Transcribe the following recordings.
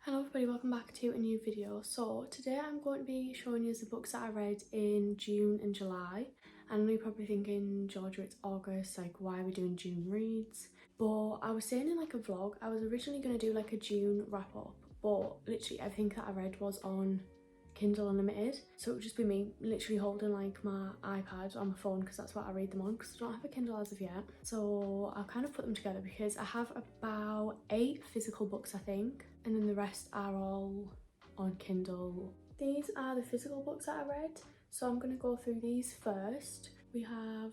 Hello everybody, welcome back to a new video. So today I'm going to be showing you the books that I read in June and July. I know you're probably thinking, Georgia, it's August, like why are we doing June reads? But I was saying in like a vlog, I was originally going to do like a June wrap up, but literally everything that I read was on Kindle Unlimited, so it would just be me literally holding like my iPad on my phone because that's what I read them on, because I don't have a Kindle as of yet. So I'll kind of put them together because I have about 8 physical books I think, and then the rest are all on Kindle. These are the physical books that I read, so I'm going to go through these first. We have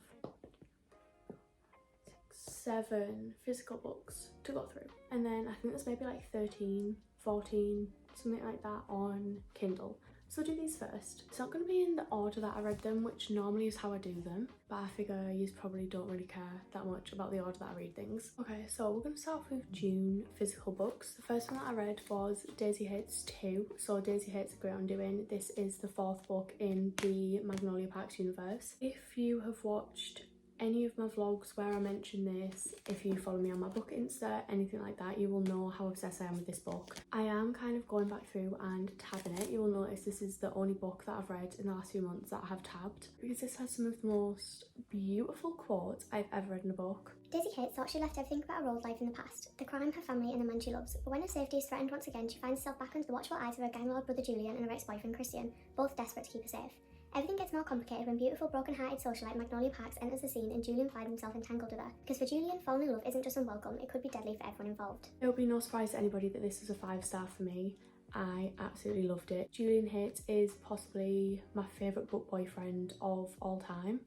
7 physical books to go through, and then I think there's maybe like 13, 14, something like that on Kindle. So I'll do these first. It's not going to be in the order that I read them, which normally is how I do them, but I figure you probably don't really care that much about the order that I read things. Okay, so we're going to start off with June physical books. The first one that I read was Daisy Hates 2. So Daisy Hates a Great Undoing. This is the 4th book in the Magnolia Parks universe. If you have watched any of my vlogs where I mention this, if you follow me on my book Insta, anything like that, you will know how obsessed I am with this book. I am kind of going back through and tabbing it. You will notice this is the only book that I've read in the last few months that I have tabbed, because this has some of the most beautiful quotes I've ever read in a book. Daisy Kate thought she left everything about her old life in the past, the crime, her family and the man she loves, but when her safety is threatened once again, she finds herself back under the watchful eyes of her gang lord brother Julian and her ex-boyfriend Christian, both desperate to keep her safe. Everything gets more complicated when beautiful, broken-hearted socialite Magnolia Parks enters the scene and Julian finds himself entangled with her. Because for Julian, falling in love isn't just unwelcome, it could be deadly for everyone involved. It will be no surprise to anybody that this was a 5-star for me. I absolutely loved it. Julian Hates is possibly my favourite book boyfriend of all time.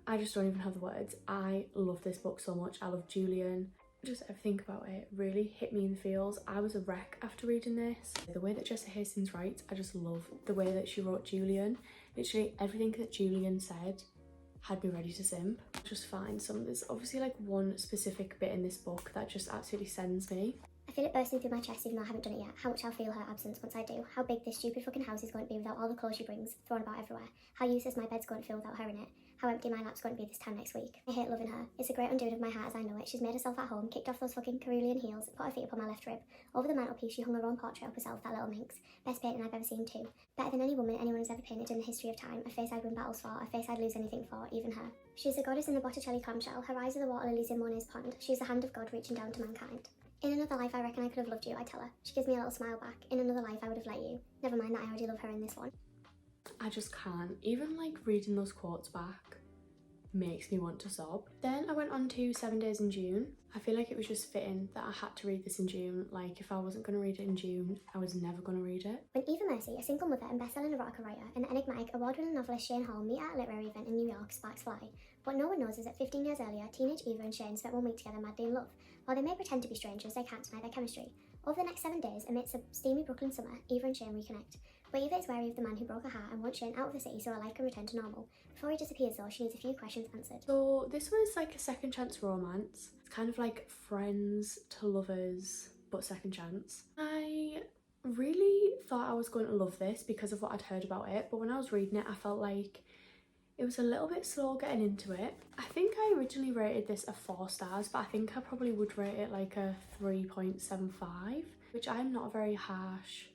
I just don't even have the words. I love this book so much. I love Julian. Just everything about it really hit me in the feels. I was a wreck after reading this. The way that Jessa Hastings writes, I just love the way that she wrote Julian. Literally everything that Julian said had me ready to simp. Just find there's obviously like one specific bit in this book that just absolutely sends me. I feel it bursting through my chest even though I haven't done it yet. How much I'll feel her absence once I do. How big this stupid fucking house is going to be without all the clothes she brings, thrown about everywhere. How useless my bed's going to feel without her in it. How empty my lap's going to be this time next week. I hate loving her. It's a great undoing of my heart as I know it. She's made herself at home, kicked off those fucking cerulean heels, put her feet up on my left rib. Over the mantelpiece she hung her own portrait of herself, that little minx. Best painting I've ever seen too. Better than any woman anyone has ever painted in the history of time. A face I'd win battles for, a face I'd lose anything for, even her. She's the goddess in the Botticelli clamshell. Her eyes are the water lilies in Monet's pond. She's the hand of God reaching down to mankind. In another life I reckon I could have loved you, I tell her. She gives me a little smile back. In another life I would have let you. Never mind that I already love her in this one. I just can't. Even like reading those quotes back makes me want to sob. Then I went on to 7 Days in June. I feel like it was just fitting that I had to read this in June. Like if I wasn't going to read it in June, I was never going to read it. When Eva Mercy, a single mother and best-selling erotica writer, and the enigmatic award-winning novelist Shane Hall meet at a literary event in New York, sparks fly. What no one knows is that 15 years earlier, teenage Eva and Shane spent 1 week together madly in love. While they may pretend to be strangers, they can't deny their chemistry. Over the next 7 days, amidst a steamy Brooklyn summer, Eva and Shane reconnect. But Eva is wary of the man who broke her heart and wants Shane out of the city so her life can return to normal. Before he disappears though, she needs a few questions answered. So this was like a second chance romance. It's kind of like friends to lovers, but second chance. I really thought I was going to love this because of what I'd heard about it, but when I was reading it, I felt like it was a little bit slow getting into it. I think I originally rated this a 4 stars, but I think I probably would rate it like a 3.75, which I'm not a very harsh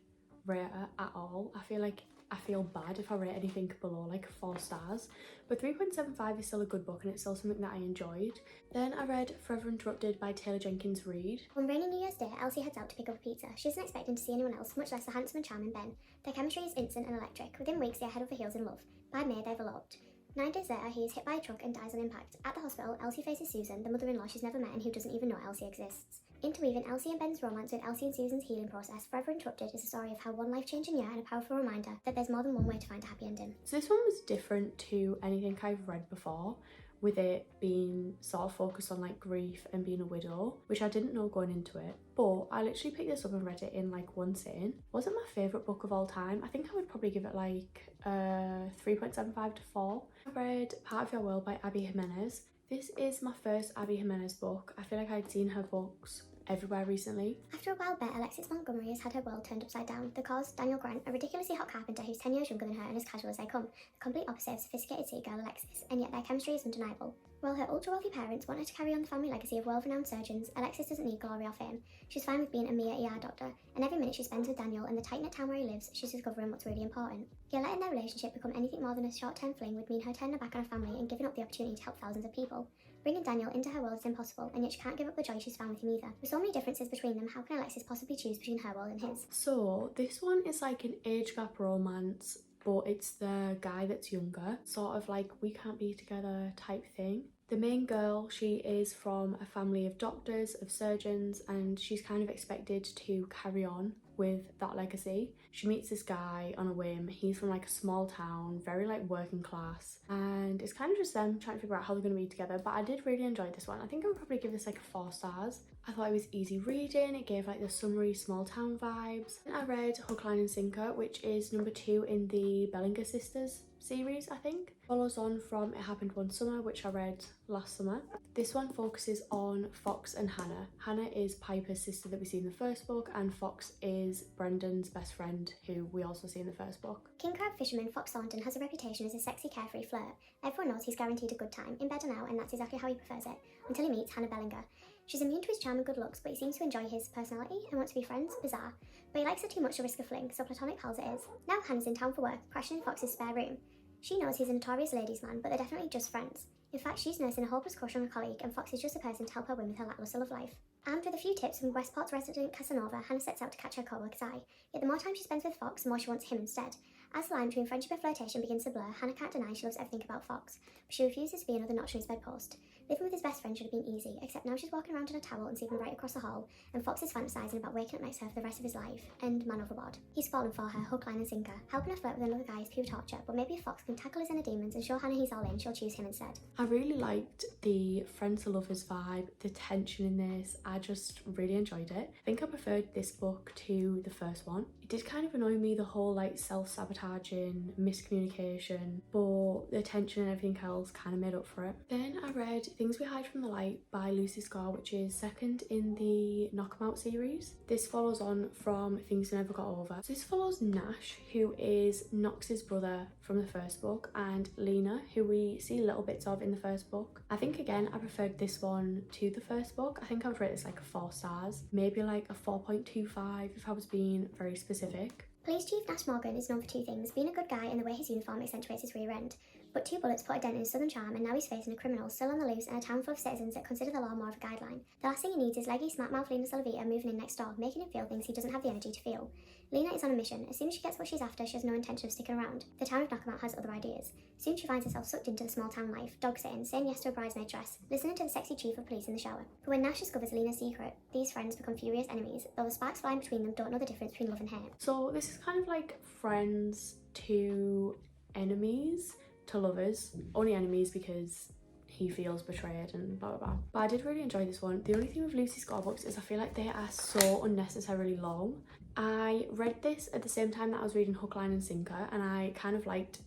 rater at all. I feel bad if I rate anything below like 4 stars, but 3.75 is still a good book and it's still something that I enjoyed. Then I read Forever Interrupted by Taylor Jenkins Reid. On rainy New Year's Day, Elsie heads out to pick up a pizza. She isn't expecting to see anyone else, much less the handsome and charming Ben. Their chemistry is instant and electric. Within weeks, they are head over heels in love. By May, they've eloped. 9 days later, he is hit by a truck and dies on impact. At the hospital, Elsie faces Susan, the mother-in-law she's never met and who doesn't even know Elsie exists. Interweaving Elsie and Ben's romance with Elsie and Susan's healing process, Forever Interrupted is a story of how one life-changing year and a powerful reminder that there's more than one way to find a happy ending. So this one was different to anything I've read before, with it being sort of focused on like grief and being a widow, which I didn't know going into it. But I literally picked this up and read it in like one sitting. Wasn't my favourite book of all time. I think I would probably give it like 3.75 to 4. I read Part of Your World by Abby Jimenez. This is my first Abby Jimenez book. I feel like I'd seen her books everywhere recently. After a wild bet, Alexis Montgomery has had her world turned upside down. The cause, Daniel Grant, a ridiculously hot carpenter who's 10 years younger than her and as casual as they come, the complete opposite of sophisticated sea girl Alexis, and yet their chemistry is undeniable. While her ultra-wealthy parents want her to carry on the family legacy of world-renowned surgeons, Alexis doesn't need glory or fame. She's fine with being a mere ER doctor, and every minute she spends with Daniel in the tight-knit town where he lives, she's discovering what's really important. Yet letting their relationship become anything more than a short-term fling would mean her turning her back on her family and giving up the opportunity to help thousands of people. Bringing Daniel into her world is impossible, and yet she can't give up the joy she's found with him either. With so many differences between them, how can Alexis possibly choose between her world and his? So this one is like an age gap romance, but it's the guy that's younger, sort of like we can't be together type thing. The main girl, she is from a family of doctors, of surgeons, and she's kind of expected to carry on with that legacy. She meets this guy on a whim. He's from like a small town, very like working class, and it's kind of just them trying to figure out how they're going to be together. But I did really enjoy this one. I think I would probably give this like a 4 stars. I thought it was easy reading. It gave like the summery small town vibes. And I read Hook, Line and Sinker, which is number 2 in the Bellinger Sisters series, I think. Follows on from It Happened One Summer, which I read last summer. This one focuses on Fox and Hannah. Hannah is Piper's sister that we see in the first book, and Fox is Brendan's best friend, who we also see in the first book. King crab fisherman Fox Thornton has a reputation as a sexy, carefree flirt. Everyone knows he's guaranteed a good time, in bed and out, and that's exactly how he prefers it, until he meets Hannah Bellinger. She's immune to his charm and good looks, but he seems to enjoy his personality and want to be friends. Bizarre. But he likes her too much to risk a fling, so platonic pals it is. Now Hannah's in town for work, crashing in Fox's spare room. She knows he's a notorious ladies' man, but they're definitely just friends. In fact, she's nursing a hopeless crush on a colleague, and Fox is just a person to help her win with her lacklustre love life. Armed with a few tips from Westport's resident Casanova, Hannah sets out to catch her co-worker's eye. Yet the more time she spends with Fox, the more she wants him instead. As the line between friendship and flirtation begins to blur, Hannah can't deny she loves everything about Fox, but she refuses to be another notch on his bedpost. Living with his best friend should have been easy, except now she's walking around in a towel and sleeping right across the hall, and Fox is fantasising about waking up next to her for the rest of his life, and man overboard. He's fallen for her, hook, line and sinker. Helping her flirt with another guy is pure torture, but maybe if Fox can tackle his inner demons and show Hannah he's all in, she'll choose him instead. I really liked the friends to lovers vibe, the tension in this. I just really enjoyed it. I think I preferred this book to the first one. It did kind of annoy me, the whole like self-sabotaging, miscommunication, but the tension and everything else kind of made up for it. Then I read Things We Hide from the Light by Lucy Score, which is second in the Knock 'em Out series. This follows on from Things I Never Got Over. So this follows Nash, who is Knox's brother from the first book, and Lena, who we see little bits of in the first book. I think again I preferred this one to the first book. I think I would rate this like a 4 stars, maybe like a 4.25 if I was being very specific. Police Chief Nash Morgan is known for 2 things, being a good guy and the way his uniform accentuates his rear end. But 2 bullets put a dent in his southern charm, and now he's facing a criminal still on the loose in a town full of citizens that consider the law more of a guideline. The last thing he needs is leggy, smart-mouthed Lena Salavita moving in next door, making him feel things he doesn't have the energy to feel. Lena is on a mission. As soon as she gets what she's after, she has no intention of sticking around. The town of Knockabout has other ideas. Soon she finds herself sucked into the small town life, dog-sitting, saying yes to a bridesmaid dress, listening to the sexy chief of police in the shower. But when Nash discovers Lena's secret, these friends become furious enemies, though the sparks flying between them don't know the difference between love and hate. So this is kind of like friends to enemies to lovers. Only enemies because he feels betrayed and blah blah blah. But I did really enjoy this one. The only thing with Lucy Score books is I feel like they are so unnecessarily long. I read this at the same time that I was reading Hook, Line and Sinker, and I kind of liked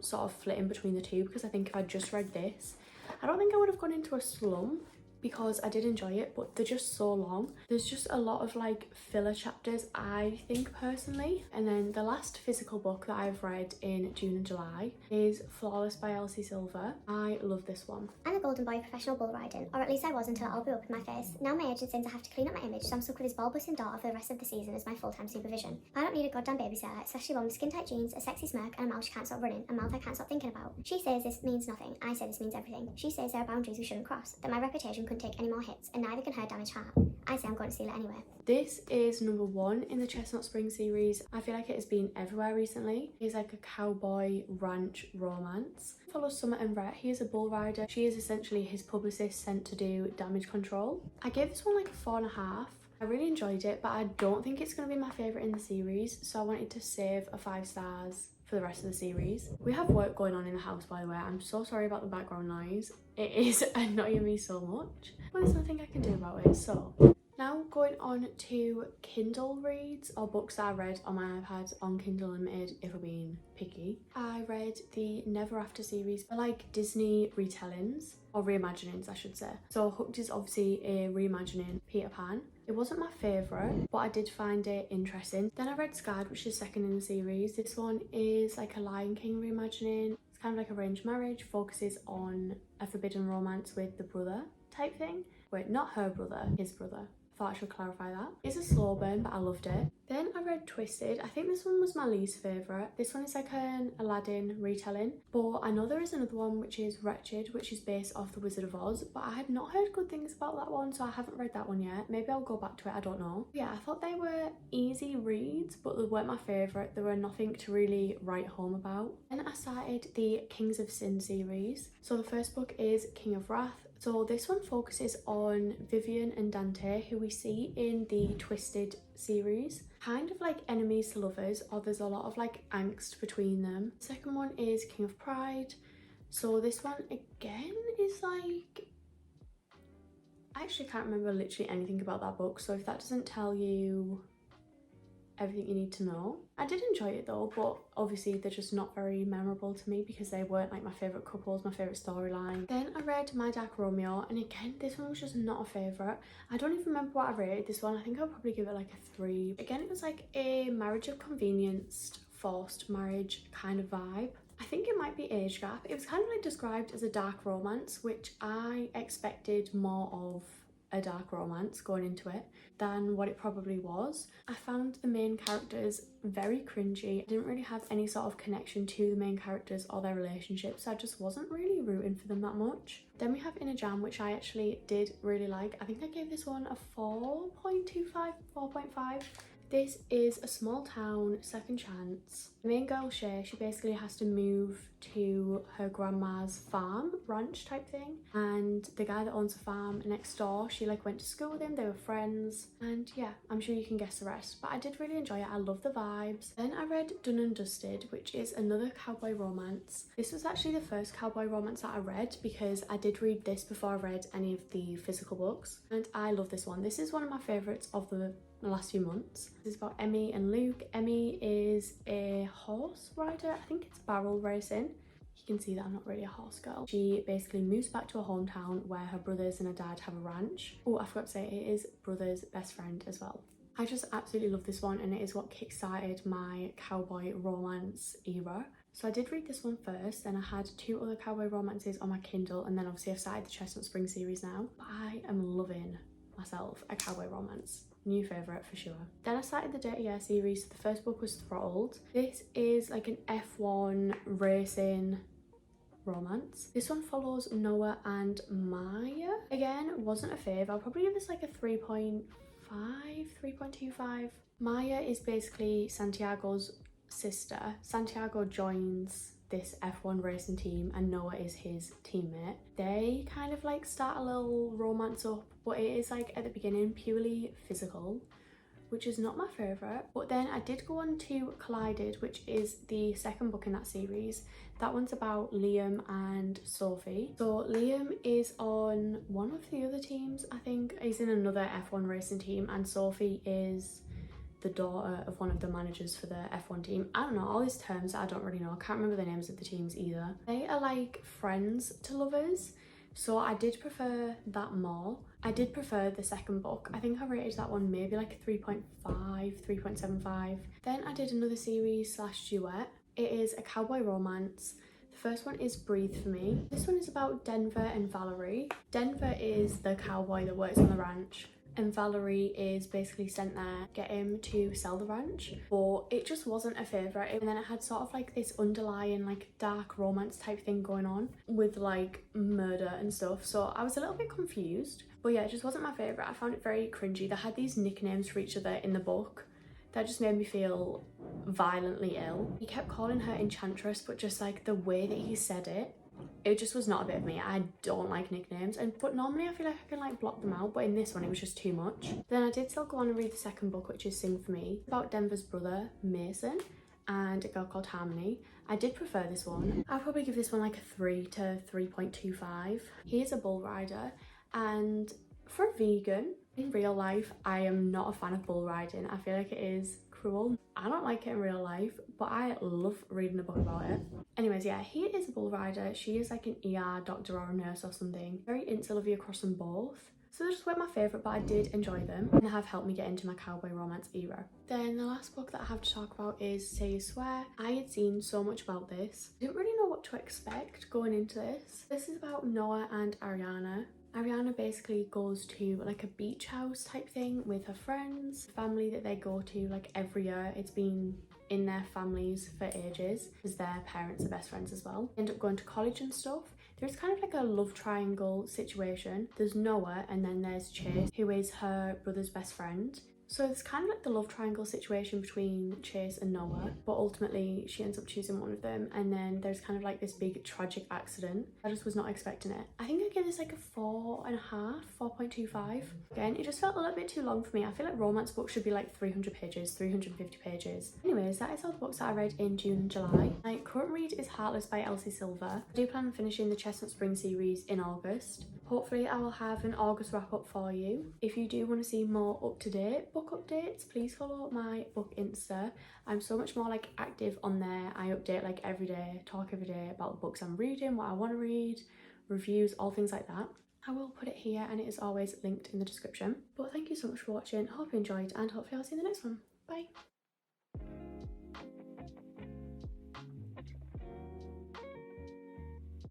sort of flitting between the two, because I think if I just read this, I don't think I would have gone into a slump, because I did enjoy it, but they're just so long. There's just a lot of like filler chapters, I think personally. And then the last physical book that I've read in June and July is Flawless by Elsie Silver. I love this one. I'm a golden boy of professional bull riding, or at least I was until it all blew up in my face. Now my agent says I have to clean up my image, so I'm stuck with his ball-busting daughter for the rest of the season as my full-time supervision. I don't need a goddamn babysitter, especially one with skin-tight jeans, a sexy smirk, and a mouth she can't stop running, a mouth I can't stop thinking about. She says this means nothing, I say this means everything. She says there are boundaries we shouldn't cross, that my reputation couldn't take any more hits, and neither can her damaged heart. I say I'm going to steal it anyway. This is number 1 in the Chestnut Spring series. I feel like it has been everywhere recently. It's like a cowboy ranch romance. It follows Summer and Rhett. He is a bull rider. She is essentially his publicist sent to do damage control. I gave this one like a 4.5. I really enjoyed it, but I don't think it's going to be my favourite in the series, so I wanted to save a 5 stars for the rest of the series. We have work going on in the house, by the way. I'm so sorry about the background noise. It is annoying me so much, but there's nothing I can do about it. So now going on to Kindle reads, or books that I read on my iPad on Kindle Unlimited, if we're being picky. I read the Never After series. I like Disney retellings, or reimaginings I should say. So Hooked is obviously a reimagining Peter Pan. It wasn't my favourite, but I did find it interesting. Then I read Scarred, which is second in the series. This one is like a Lion King reimagining. It's kind of like arranged marriage, focuses on a forbidden romance with the brother type thing. Wait, not her brother, his brother. Thought I should clarify that. It's a slow burn, but I loved it. Then I read Twisted. I think this one was my least favourite. This one is like an Aladdin retelling, but I know there is another one which is Wretched, which is based off The Wizard of Oz, but I had not heard good things about that one, so I haven't read that one yet. Maybe I'll go back to it, I don't know. Yeah, I thought they were easy reads, but they weren't my favourite. There were nothing to really write home about. Then I started the Kings of Sin series. So the first book is King of Wrath. So this one focuses on Vivian and Dante, who we see in the Twisted series. Kind of like enemies to lovers, or there's a lot of like angst between them. The second one is King of Pride. So this one again is like... I actually can't remember literally anything about that book, so if that doesn't tell you everything you need to know. I did enjoy it though, but obviously they're just not very memorable to me because they weren't like my favourite couples, my favourite storyline. Then I read My Dark Romeo, and again this one was just not a favourite. I don't even remember what I rated this one. I think I'll probably give it like a 3. Again, it was like a marriage of convenience, forced marriage kind of vibe. I think it might be age gap. It was kind of like described as a dark romance, which I expected more of a dark romance going into it than what it probably was. I found the main characters very cringy. I didn't really have any sort of connection to the main characters or their relationships, so I just wasn't really rooting for them that much. Then we have In a Jam, which I actually did really like. I think I gave this one a 4.25, 4.5. This is a small town second chance. The main girl, Shay, she basically has to move to her grandma's farm, ranch type thing, and the guy that owns the farm next door, she like went to school with him, they were friends, and yeah, I'm sure you can guess the rest, but I did really enjoy it. I love the vibes. Then I read Done and Dusted, which is another cowboy romance. This was actually the first cowboy romance that I read because I did read this before I read any of the physical books, and I love this one. This is one of my favourites of the last few months. This is about Emmy and Luke. Emmy is a horse rider. I think it's barrel racing. You can see that I'm not really a horse girl. She basically moves back to her hometown where her brothers and her dad have a ranch. Oh, I forgot to say, it is brother's best friend as well. I just absolutely love this one, and it is what kickstarted my cowboy romance era. So I did read this one first, then I had 2 other cowboy romances on my Kindle, and then obviously I've started the Chestnut Spring series now. But I am loving myself a cowboy romance. New favourite for sure. Then I started the Dirty Air series. The first book was Throttled. This is like an F1 racing romance. This one follows Noah and Maya. Again, wasn't a fave. I'll probably give this like a 3.5, 3.25. Maya is basically Santiago's sister. Santiago joins this F1 racing team and Noah is his teammate. They kind of like start a little romance up, but it is like at the beginning purely physical, which is not my favourite. But then I did go on to Collided, which is the second book in that series. That one's about Liam and Sophie. So Liam is on one of the other teams, I think. He's in another F1 racing team, and Sophie is the daughter of one of the managers for the F1 team. I don't know, all these terms I don't really know. I can't remember the names of the teams either. They are like friends to lovers, so I did prefer that more. I did prefer the second book. I think I rated that one maybe like 3.5, 3.75. Then I did another series slash duet. It is a cowboy romance. The first one is Breathe For Me. This one is about Denver and Valerie. Denver is the cowboy that works on the ranch, and Valerie is basically sent there to get him to sell the ranch, but it just wasn't a favourite. And then it had sort of like this underlying like dark romance type thing going on with like murder and stuff, so I was a little bit confused. But yeah, it just wasn't my favourite. I found it very cringy. They had these nicknames for each other in the book that just made me feel violently ill. He kept calling her Enchantress, but just like the way that he said it just was not a bit of me. I don't like nicknames, but normally I feel like I can like block them out, but in this one it was just too much. Then I did still go on and read the second book, which is Sing For Me. It's about Denver's brother Mason and a girl called Harmony. I did prefer this one. I'll probably give this one like a 3 to 3.25. He is a bull rider, and for a vegan, in real life I am not a fan of bull riding. I feel like it is cruel. I don't like it in real life, but I love reading a book about it. Anyways, yeah, he is a bull rider. She is like an ER doctor or a nurse or something. Very into Olivia Cross them both. So they're just weren't my favourite, but I did enjoy them and they have helped me get into my cowboy romance era. Then the last book that I have to talk about is Say You Swear. I had seen so much about this. I didn't really know what to expect going into this. This is about Noah and Ariana. Ariana basically goes to like a beach house type thing with her friends, family that they go to like every year. It's been in their families for ages because their parents are best friends as well. They end up going to college and stuff. There's kind of like a love triangle situation. There's Noah and then there's Chase, who is her brother's best friend. So it's kind of like the love triangle situation between Chase and Noah, but ultimately she ends up choosing one of them, and then there's kind of like this big tragic accident. I just was not expecting it. I think I give this like a 4.5, 4.25. Again, it just felt a little bit too long for me. I feel like romance books should be like 300 pages, 350 pages. Anyways, that is all the books that I read in June and July. My current read is Heartless by Elsie Silver. I do plan on finishing the Chestnut Spring series in August. Hopefully I will have an August wrap up for you. If you do want to see more up-to-date book updates, please follow my book Insta. I'm so much more like active on there. I update like every day, talk every day about the books I'm reading, what I want to read, reviews, all things like that. I will put it here and it is always linked in the description. But thank you so much for watching. I hope you enjoyed and hopefully I'll see you in the next one. Bye.